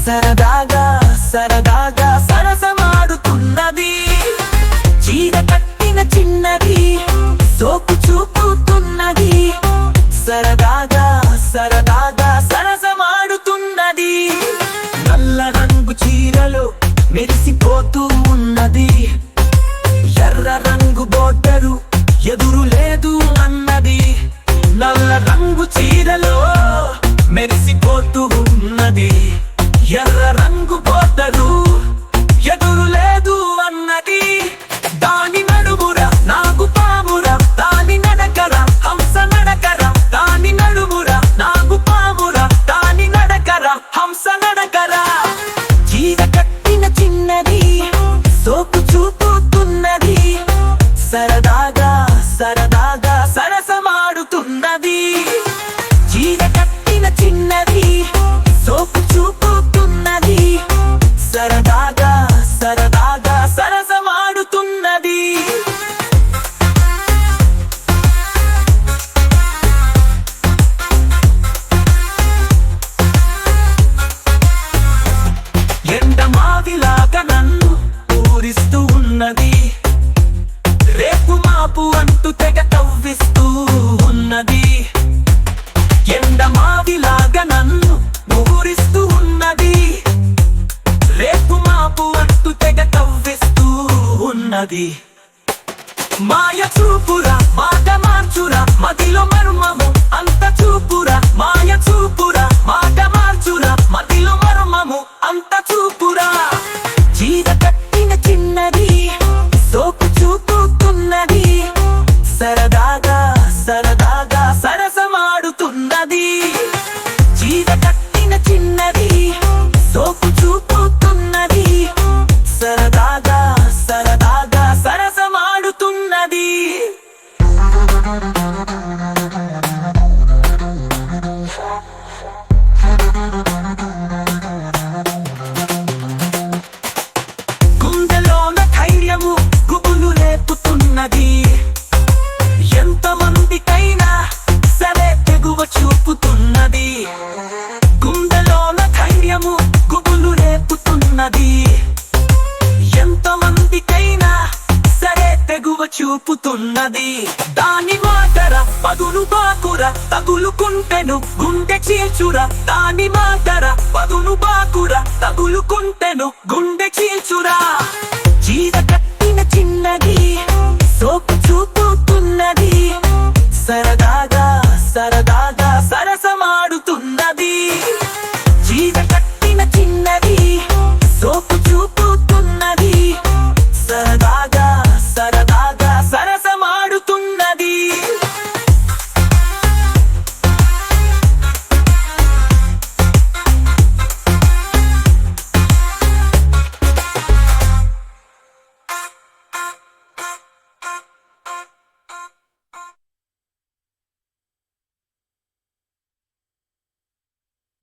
సరదాగా సరదాగా సరసమాడుతున్నది. చీర కట్టిన చిన్నది సోకు చూపుతున్నది. సరదాగా సరదాగా సరసమాడుతున్నది. నల్ల రంగు చీరలో మెరిసిపోతూ ఉన్నది. ఎర్ర రంగు బోర్డరు ఎదురు లేదు అన్నది. నల్ల రంగు చీరలో మెరిసిపోతూ ఉన్నది. ఎర్ర రంగు బోర్డరు ఎదురు లేదు అన్నది. దాని నడుముర నాగు పాముర, దాని నడకర హంస నడకర. దాని నడుముర నాగు పాముర, దాని నడకర హంస నడకర. చీర కట్టిన చిన్నది సోకు చూపుతున్నది. సరదాగా సరదాగా సరసమాడుతున్నది. చీర కట్టిన చిన్నది సోకు చూపుతున్నది. సరదాగా సరదాగా సరసమాడుతున్నది. ఎండమావిలాగా నన్ను ఊరిస్తూ ఉన్నది. రేపు మాపు అంటూ తెగ తవ్విస్తూ ఉన్నది. ఎండమావిలాగా నన్ను ఊరిస్తూ ఉన్నది. రేపు మాపు అంటూ తెగ తవ్విస్తూ ఉన్నది. మాయ చూపురా మాట మార్చురా, మదిలో మర్మము అంత చూపురా. మాయ చూపురా మాట మార్చురా, మదిలో మర్మము అంత చూపురా. చీర కట్టిన చిన్నది సోకు చూపుతున్నది. సరదాగా సరదాగా సరసమాడుతున్నది. చీర కట్టిన చిన్నది సోకు చూపుతున్నది. సరదాగా సరదాగా సరసమాడుతున్నది. గుండెలోన ధైర్యము గుబులు రేపుతున్నది. ఎంతమందికైనా సరే తెగువ చూపుతున్నది. గుండెలోన ధైర్యము గుబులు రేపుతున్నది. ఎంతమందికైనా సరే తెగువ చూపుతున్నది. దాని మాటర పదును బాకుర, తగులుకుంటెను గుండె చీల్చుర. దాని మాటర పదును బాకుర, తగులుకుంటెను గుండె చీల్చురా. చీర